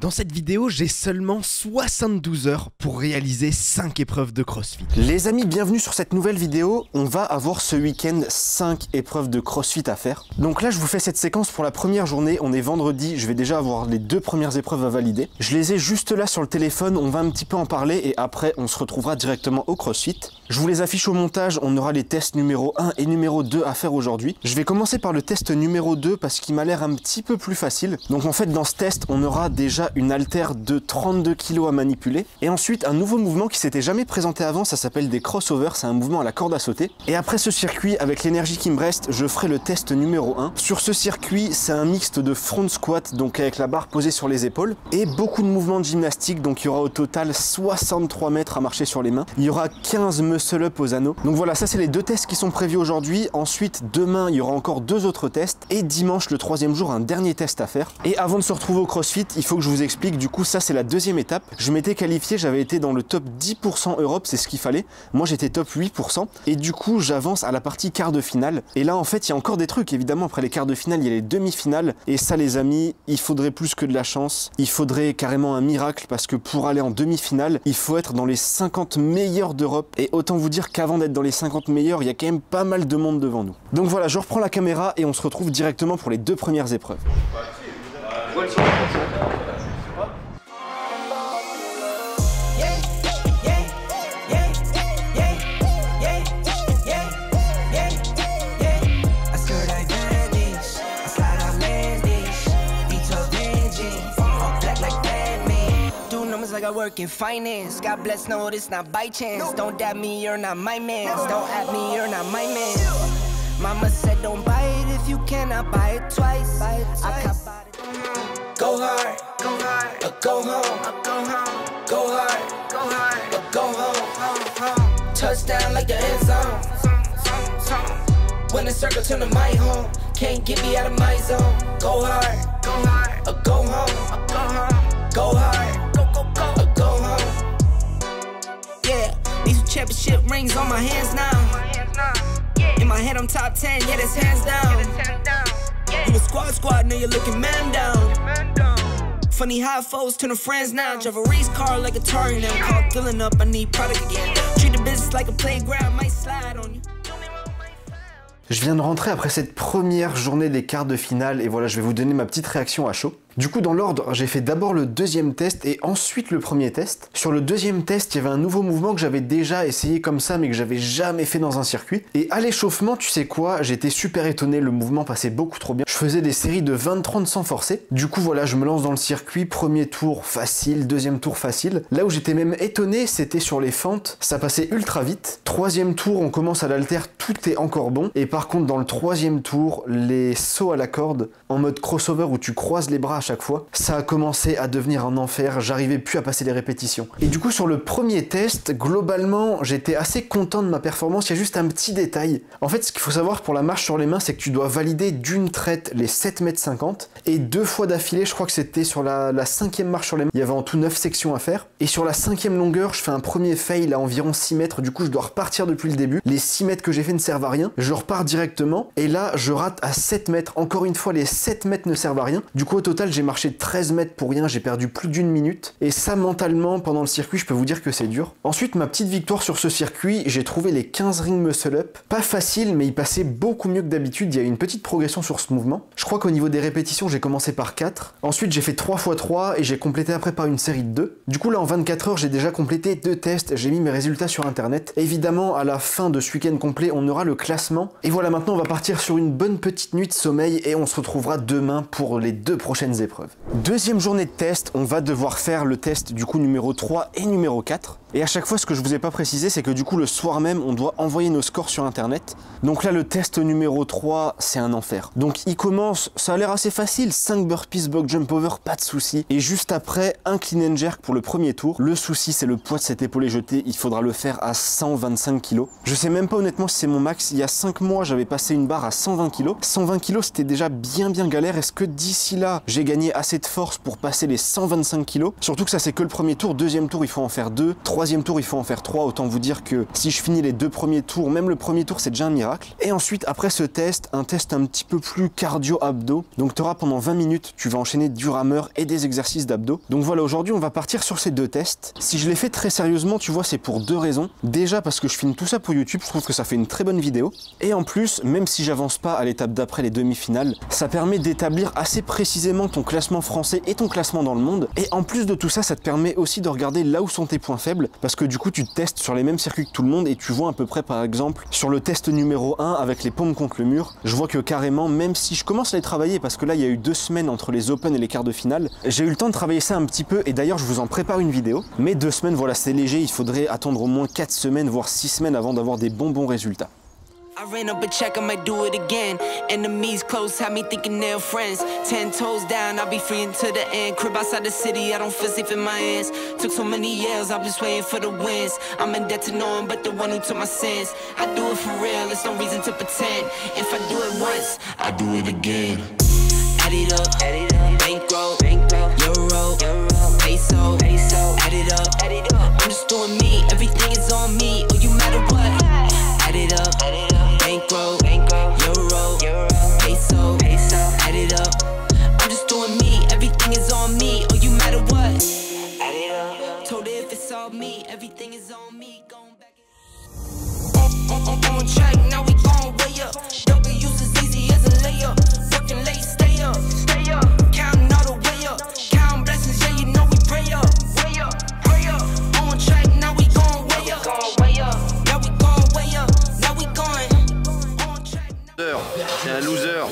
Dans cette vidéo, j'ai seulement 72 heures pour réaliser 5 épreuves de CrossFit. Les amis, bienvenue sur cette nouvelle vidéo. On va avoir ce week-end 5 épreuves de CrossFit à faire. Donc là, je vous fais cette séquence pour la première journée. On est vendredi, je vais déjà avoir les 2 premières épreuves à valider. Je les ai juste là sur le téléphone, on va un petit peu en parler et après, on se retrouvera directement au CrossFit. Je vous les affiche au montage, on aura les tests numéro 1 et numéro 2 à faire aujourd'hui. Je vais commencer par le test numéro 2 parce qu'il m'a l'air un petit peu plus facile. Donc en fait, dans ce test, on aura déjà une haltère de 32 kg à manipuler. Et ensuite, un nouveau mouvement qui s'était jamais présenté avant, ça s'appelle des crossovers, c'est un mouvement à la corde à sauter. Et après ce circuit, avec l'énergie qui me reste, je ferai le test numéro 1. Sur ce circuit, c'est un mixte de front squat, donc avec la barre posée sur les épaules, et beaucoup de mouvements de gymnastique, donc il y aura au total 63 mètres à marcher sur les mains. Il y aura 15 muscle-up aux anneaux. Donc voilà, ça c'est les 2 tests qui sont prévus aujourd'hui. Ensuite, demain, il y aura encore 2 autres tests. Et dimanche, le 3e jour, un dernier test à faire. Et avant de se retrouver au CrossFit, il faut que je vous explique, du coup, ça c'est la 2e étape. Je m'étais qualifié, j'avais été dans le top 10% Europe, c'est ce qu'il fallait. Moi, j'étais top 8%. Et du coup, j'avance à la partie quart de finale. Et là, en fait, il y a encore des trucs. Évidemment, après les quarts de finale, il y a les demi-finales. Et ça, les amis, il faudrait plus que de la chance. Il faudrait carrément un miracle parce que pour aller en demi-finale, il faut être dans les 50 meilleurs d'Europe. Et autant vous dire qu'avant d'être dans les 50 meilleurs, il y a quand même pas mal de monde devant nous. Donc voilà, je reprends la caméra et on se retrouve directement pour les 2 premières épreuves. I work in finance. God bless, no, this not by chance. Don't doubt me, you're not my man. Don't at me, you're not my man. Mama said don't buy it if you cannot buy it twice. I can't buy it. Go hard, or go home. Go hard, or go home. Touchdown like the end zone. When the circle turn to my home, can't get me out of my zone. Go hard, or go home. Go hard. Championship rings on my hands now. In my head I'm top 10, yeah, that's hands down. You a squad, now you're looking man down. Funny how foes turn to friends now. Drive a race car like a Atari now. Call filling up, I need product again. Treat the business like a playground, might slide on you. Je viens de rentrer après cette première journée des quarts de finale et voilà, je vais vous donner ma petite réaction à chaud. Du coup, dans l'ordre, j'ai fait d'abord le 2e test et ensuite le 1er test. Sur le 2e test, il y avait un nouveau mouvement que j'avais déjà essayé comme ça, mais que j'avais jamais fait dans un circuit. Et à l'échauffement, tu sais quoi, j'étais super étonné, le mouvement passait beaucoup trop bien. Je faisais des séries de 20-30 sans forcer. Du coup, voilà, je me lance dans le circuit, 1er tour facile, 2e tour facile. Là où j'étais même étonné, c'était sur les fentes, ça passait ultra vite. 3e tour, on commence à l'haltère, tout est encore bon. Et par contre, dans le 3e tour, les sauts à la corde, en mode crossover où tu croises les bras à chaque fois, ça a commencé à devenir un enfer, j'arrivais plus à passer les répétitions. Et du coup sur le 1er test, globalement j'étais assez content de ma performance, il y a juste un petit détail. En fait ce qu'il faut savoir pour la marche sur les mains, c'est que tu dois valider d'une traite les 7,50 m et 2 fois d'affilée, je crois que c'était sur la 5e marche sur les mains, il y avait en tout 9 sections à faire. Et sur la 5e longueur, je fais un premier fail à environ 6 mètres, du coup je dois repartir depuis le début. Les 6 mètres que j'ai fait ne servent à rien, je repars directement et là je rate à 7 mètres. Encore une fois, les 7 mètres ne servent à rien. Du coup au total j'ai marché 13 mètres pour rien, j'ai perdu plus d'1 minute. Et ça, mentalement, pendant le circuit, je peux vous dire que c'est dur. Ensuite, ma petite victoire sur ce circuit, j'ai trouvé les 15 ring muscle up. Pas facile, mais il passait beaucoup mieux que d'habitude. Il y a eu une petite progression sur ce mouvement. Je crois qu'au niveau des répétitions, j'ai commencé par 4. Ensuite, j'ai fait 3 x 3 et j'ai complété après par une série de 2. Du coup, là, en 24 heures, j'ai déjà complété 2 tests. J'ai mis mes résultats sur internet. Évidemment, à la fin de ce week-end complet, on aura le classement. Et voilà, maintenant, on va partir sur une bonne petite nuit de sommeil et on se retrouvera demain pour les 2 prochaines épreuves. 2e journée de test, on va devoir faire le test du coup numéro 3 et numéro 4. Et à chaque fois, ce que je vous ai pas précisé, c'est que du coup le soir même, on doit envoyer nos scores sur internet. Donc là, le test numéro 3, c'est un enfer. Donc il commence, ça a l'air assez facile, 5 burpees, box jump over, pas de souci. Et juste après, un clean and jerk pour le 1er tour. Le souci, c'est le poids de cet épaulé jeté, il faudra le faire à 125 kg. Je sais même pas honnêtement si c'est mon max. Il y a 5 mois, j'avais passé une barre à 120 kg. 120 kg, c'était déjà bien galère. Est-ce que d'ici là, j'ai gagné gagner assez de force pour passer les 125 kg. Surtout que ça c'est que le premier tour, deuxième tour il faut en faire 2, troisième tour il faut en faire 3. Autant vous dire que si je finis les 2 premiers tours, même le premier tour c'est déjà un miracle. Et ensuite après ce test, un test un petit peu plus cardio abdos. Donc tu auras pendant 20 minutes, tu vas enchaîner du rameur et des exercices d'abdos. Donc voilà, aujourd'hui on va partir sur ces 2 tests. Si je les fais très sérieusement, tu vois, c'est pour 2 raisons. Déjà parce que je filme tout ça pour YouTube, je trouve que ça fait une très bonne vidéo. Et en plus, même si j'avance pas à l'étape d'après les demi-finales, ça permet d'établir assez précisément ton classement français et ton classement dans le monde. Et en plus de tout ça, ça te permet aussi de regarder là où sont tes points faibles, parce que du coup tu te testes sur les mêmes circuits que tout le monde et tu vois à peu près, par exemple sur le test numéro 1 avec les pompes contre le mur, je vois que carrément, même si je commence à les travailler, parce que là il y a eu 2 semaines entre les Open et les quarts de finale, j'ai eu le temps de travailler ça un petit peu, et d'ailleurs je vous en prépare une vidéo. Mais 2 semaines, voilà, c'est léger, il faudrait attendre au moins 4 semaines voire 6 semaines avant d'avoir des bons résultats. I ran up a check, I might do it again. Enemies close, have me thinking they're friends. 10 toes down, I'll be free until the end. Crib outside the city, I don't feel safe in my hands. Took so many years, I'm just waiting for the wins. I'm in debt to no one but the one who took my sins. I do it for real, there's no reason to pretend. If I do it once, I do it again. Add it up, bankroll, euro, peso, add it up. I'm just doing me, everything is on me. Oh, you matter what? Add it up, bankroll, euro, peso, add it up. I'm just doing me, everything is on me. Oh, you matter what? Add it up. Told her if it's all me, everything is on me. Going back. On track, now we going way up. W's as easy as a layup. Working late, stay up. Counting all the way up. Counting blessings, yeah, you know we pray up. Pray up. On track, now we going way up. Now we going way up. Now we going on track. C'est un loser.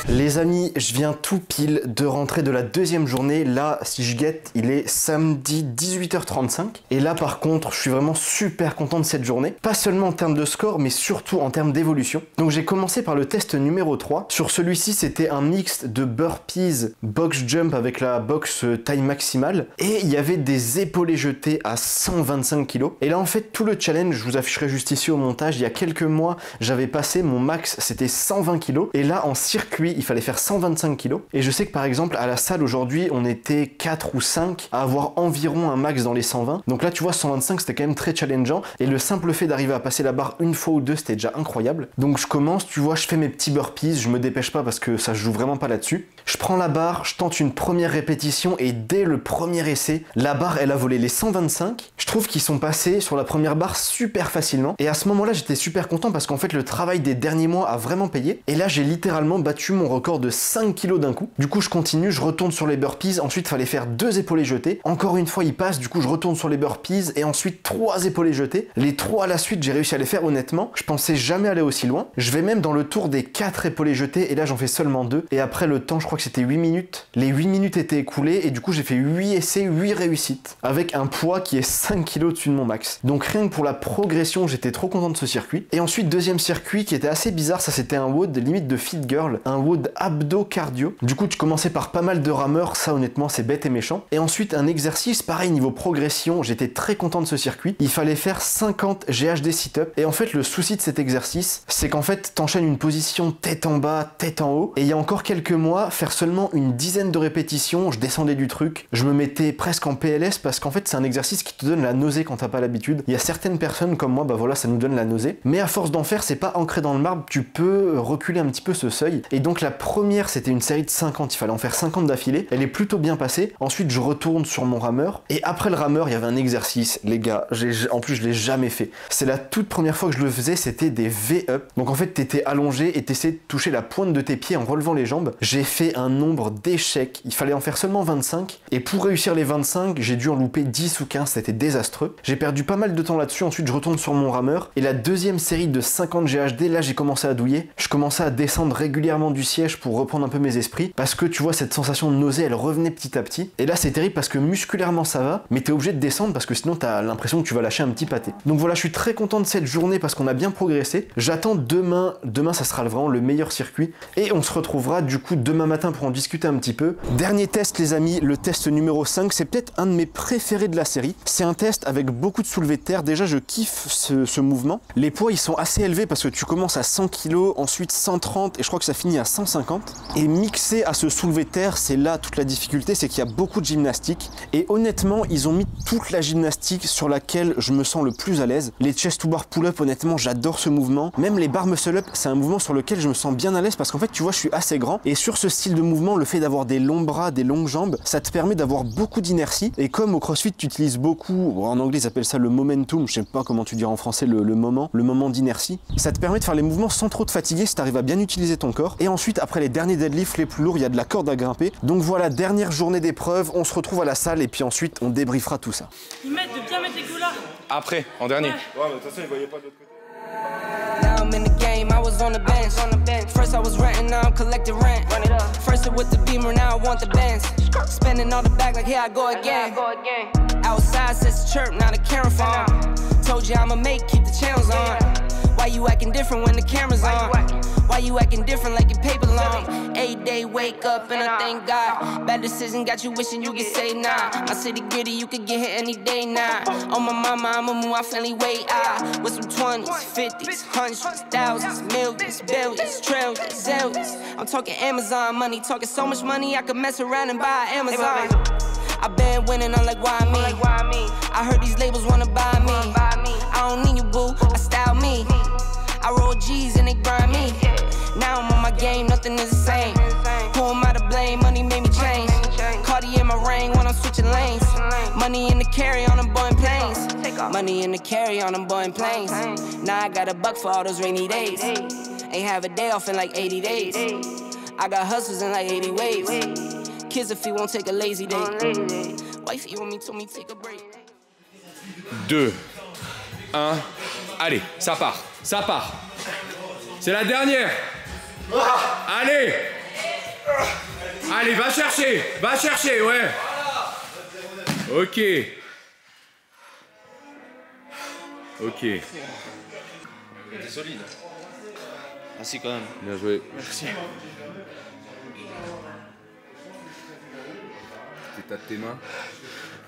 Les amis, je viens tout pile de rentrer de la 2e journée. Là, si je guette, il est samedi 18h35. Et là, par contre, je suis vraiment super content de cette journée. Pas seulement en termes de score, mais surtout en termes d'évolution. Donc j'ai commencé par le test numéro 3. Sur celui-ci, c'était un mix de burpees, box jump avec la box taille maximale. Et il y avait des épaulés jetés à 125 kg. Et là, en fait, tout le challenge, je vous afficherai juste ici au montage, il y a quelques mois, j'avais passé mon max, c'était 120 kg. Et là, en circuit, il fallait faire 125 kg. Et je sais que par exemple, à la salle aujourd'hui, on était 4 ou 5 à avoir environ un max dans les 120. Donc là, tu vois, 125, c'était quand même très challengeant. Et le simple fait d'arriver à passer la barre une fois ou deux, c'était déjà incroyable. Donc je commence, tu vois, je fais mes petits burpees, je me dépêche pas parce que ça se joue vraiment pas là-dessus. Je prends la barre, je tente une première répétition et dès le premier essai, la barre, elle a volé les 125. Je trouve qu'ils sont passés sur la première barre super facilement. Et à ce moment-là, j'étais super content parce qu'en fait, le travail des derniers mois a vraiment payé. Et là, j'ai littéralement battu mon record de 5 kg d'un coup. Du coup, je continue, je retourne sur les burpees. Ensuite, il fallait faire 2 épaulés jetés. Encore une fois, il passe. Du coup, je retourne sur les burpees et ensuite 3 épaulés jetés. Les 3 à la suite, j'ai réussi à les faire honnêtement. Je pensais jamais aller aussi loin. Je vais même dans le tour des 4 épaulés jetés et là, j'en fais seulement 2. Et après le temps, je crois que c'était 8 minutes. Les 8 minutes étaient écoulées et du coup, j'ai fait 8 essais, 8 réussites avec un poids qui est 5 kg au-dessus de mon max. Donc rien que pour la progression, j'étais trop content de ce circuit. Et ensuite, deuxième circuit qui était assez bizarre, ça c'était un WOD limite de fit girl, un WOD abdos cardio. Du coup, tu commençais par pas mal de rameurs, ça honnêtement, c'est bête et méchant. Et ensuite, un exercice, pareil, niveau progression, j'étais très content de ce circuit. Il fallait faire 50 GHD sit-up. Et en fait, le souci de cet exercice, c'est qu'en fait, t'enchaînes une position tête en bas, tête en haut. Et il y a encore quelques mois, faire seulement une dizaine de répétitions, je descendais du truc, je me mettais presque en PLS parce qu'en fait, c'est un exercice qui te donne la nausée quand t'as pas l'habitude. Il y a certaines personnes comme moi, bah voilà, ça nous donne la nausée. Mais à force d'en faire, c'est pas ancré dans le marbre, tu peux reculer un petit peu ce seuil. Et donc la première, c'était une série de 50, il fallait en faire 50 d'affilée. Elle est plutôt bien passée. Ensuite, je retourne sur mon rameur. Et après le rameur, il y avait un exercice, les gars. En plus, je l'ai jamais fait. C'est la toute première fois que je le faisais, c'était des V-up. Donc en fait, t'étais allongé et t'essayais de toucher la pointe de tes pieds en relevant les jambes. J'ai fait un nombre d'échecs. Il fallait en faire seulement 25. Et pour réussir les 25, j'ai dû en louper 10 ou 15. C'était désastreux. J'ai perdu pas mal de temps là-dessus. Ensuite, je retourne sur mon rameur. Et la deuxième série de 50 GHD, là, j'ai commencé à douiller. Je commençais à descendre régulièrement du siège pour reprendre un peu mes esprits. Parce que tu vois, cette sensation de nausée, elle revenait petit à petit. Et là, c'est terrible parce que musculairement, ça va. Mais t'es obligé de descendre parce que sinon, t'as l'impression que tu vas lâcher un petit pâté. Donc voilà, je suis très content de cette journée parce qu'on a bien progressé. J'attends demain. Demain, ça sera vraiment le meilleur circuit. Et on se retrouvera du coup demain matin matin pour en discuter un petit peu. Dernier test les amis, le test numéro 5, c'est peut-être un de mes préférés de la série. C'est un test avec beaucoup de soulevés de terre. Déjà je kiffe ce mouvement. Les poids ils sont assez élevés parce que tu commences à 100 kg, ensuite 130 et je crois que ça finit à 150. Et mixé à ce soulevé de terre, c'est là toute la difficulté, c'est qu'il y a beaucoup de gymnastique. Et honnêtement, ils ont mis toute la gymnastique sur laquelle je me sens le plus à l'aise. Les chest to bar pull-up, honnêtement, j'adore ce mouvement. Même les bar muscle up, c'est un mouvement sur lequel je me sens bien à l'aise parce qu'en fait, tu vois, je suis assez grand. Et sur ce style de mouvement, le fait d'avoir des longs bras, des longues jambes, ça te permet d'avoir beaucoup d'inertie. Et comme au CrossFit, tu utilises beaucoup, en anglais, ils appellent ça le momentum, je sais pas comment tu dis en français, le moment d'inertie. Ça te permet de faire les mouvements sans trop te fatiguer si tu arrives à bien utiliser ton corps. Et ensuite, après les derniers deadlifts les plus lourds, il y a de la corde à grimper. Donc voilà, dernière journée d'épreuve, on se retrouve à la salle et puis ensuite, on débriefera tout ça. Ils mettent de bien mettre les coups là. Après, en dernier. Ouais. Ouais, mais de toute façon, ils voyaient pas de l'autre côté. Now I'm in the game, I was on the bench. First I was renting, now I'm collecting rent. First it with the Beamer, now I want the Benz. Spending all the bag like here I go again. Outside says the chirp, now the camera phone. Told you I'ma make, keep the channels on. Why you acting different when the camera's on? Why you acting different like your paper long? 8-day wake up and I thank God. Bad decision got you wishing you could say nah. My city gritty, you could get hit any day now. On my mama, I'ma move my family way out. With some 20s, 50s, hundreds, thousands, millions, billions, trillions, zillions. I'm talking Amazon money, talking so much money I could mess around and buy Amazon. I been winning, I'm like, why me? I heard these labels wanna buy me. I don't need you, boo, I style me. I roll G's and they grind me. Now I'm on my game, nothing is the same. Who am I to blame? Money made me change. Cardi in my ring when I'm switching lanes. Money in the carry on them Boeing planes. Money in the carry on them Boeing planes. Now I got a buck for all those rainy days. Ain't have a day off in like 80 days. I got hustles in like 80 ways. Kids if he won't take a lazy day. Wifey with me told me take a break. 2, 1, allez, ça part, ça part. C'est la dernière. Allez. Allez, va chercher, ouais. Ok. T'es solide. Merci quand même. Bien joué. Merci. T'états de tes mains.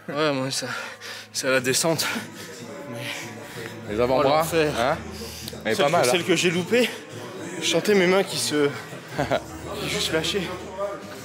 Ouais, moi, c'est à la descente. Les avant-bras, hein? Elle est pas mal. Celle que j'ai loupée, je sentais mes mains qui juste lâchaient.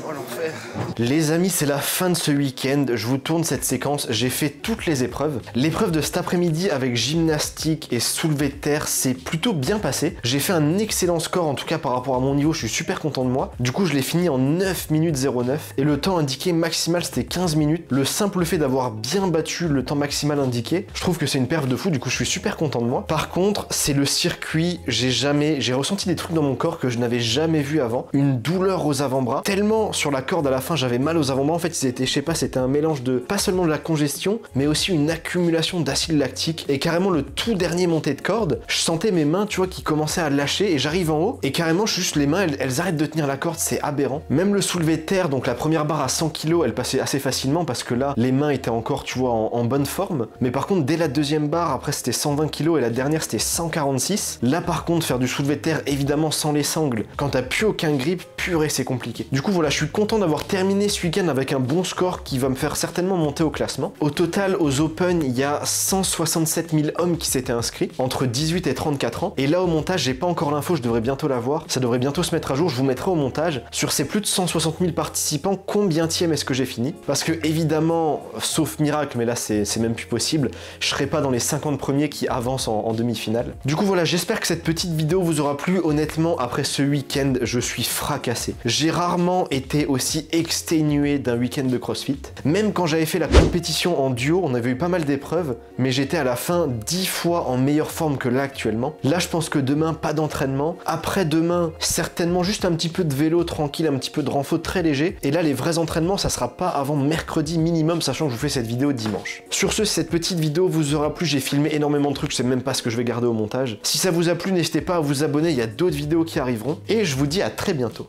Oh l'enfer. Les amis, c'est la fin de ce week-end. Je vous tourne cette séquence. J'ai fait toutes les épreuves. L'épreuve de cet après-midi avec gymnastique et soulevé de terre, c'est plutôt bien passé. J'ai fait un excellent score, en tout cas par rapport à mon niveau. Je suis super content de moi. Du coup, je l'ai fini en 9 minutes 09. Et le temps indiqué maximal, c'était 15 minutes. Le simple fait d'avoir bien battu le temps maximal indiqué, je trouve que c'est une perf de fou. Du coup, je suis super content de moi. Par contre, c'est le circuit. J'ai ressenti des trucs dans mon corps que je n'avais jamais vu avant. Une douleur aux avant-bras. Tellement sur la corde à la fin, j'avais mal aux avant-bras. En fait, c'était, je sais pas, c'était un mélange de pas seulement de la congestion, mais aussi une accumulation d'acide lactique. Et carrément, le tout dernier montée de corde, je sentais mes mains, tu vois, qui commençaient à lâcher. Et j'arrive en haut, et carrément, juste les mains, elles arrêtent de tenir la corde. C'est aberrant. Même le soulevé de terre, donc la première barre à 100 kg, elle passait assez facilement parce que là, les mains étaient encore, tu vois, en bonne forme. Mais par contre, dès la deuxième barre, après, c'était 120 kg et la dernière, c'était 146. Là, par contre, faire du soulevé de terre, évidemment, sans les sangles, quand t'as plus aucun grip, purée, c'est compliqué. Du coup, voilà, je suis content d'avoir terminé ce week-end avec un bon score qui va me faire certainement monter au classement. Au total, aux Open, il y a 167 000 hommes qui s'étaient inscrits, entre 18 et 34 ans. Et là, au montage, j'ai pas encore l'info, je devrais bientôt l'avoir. Ça devrait bientôt se mettre à jour, je vous mettrai au montage. Sur ces plus de 160 000 participants, combienième est-ce que j'ai fini? Parce que, évidemment, sauf miracle, mais là, c'est même plus possible, je serai pas dans les 50 premiers qui avancent en demi-finale. Du coup, voilà, j'espère que cette petite vidéo vous aura plu. Honnêtement, après ce week-end, je suis fracassé. J'ai rarement été aussi exténué d'un week-end de CrossFit. Même quand j'avais fait la compétition en duo, on avait eu pas mal d'épreuves, mais j'étais à la fin 10 fois en meilleure forme que là actuellement. Là, je pense que demain, pas d'entraînement. Après demain, certainement juste un petit peu de vélo tranquille, un petit peu de renfort très léger. Et là, les vrais entraînements, ça sera pas avant mercredi minimum, sachant que je vous fais cette vidéo dimanche. Sur ce, si cette petite vidéo vous aura plu, j'ai filmé énormément de trucs, je sais même pas ce que je vais garder au montage. Si ça vous a plu, n'hésitez pas à vous abonner, il y a d'autres vidéos qui arriveront. Et je vous dis à très bientôt.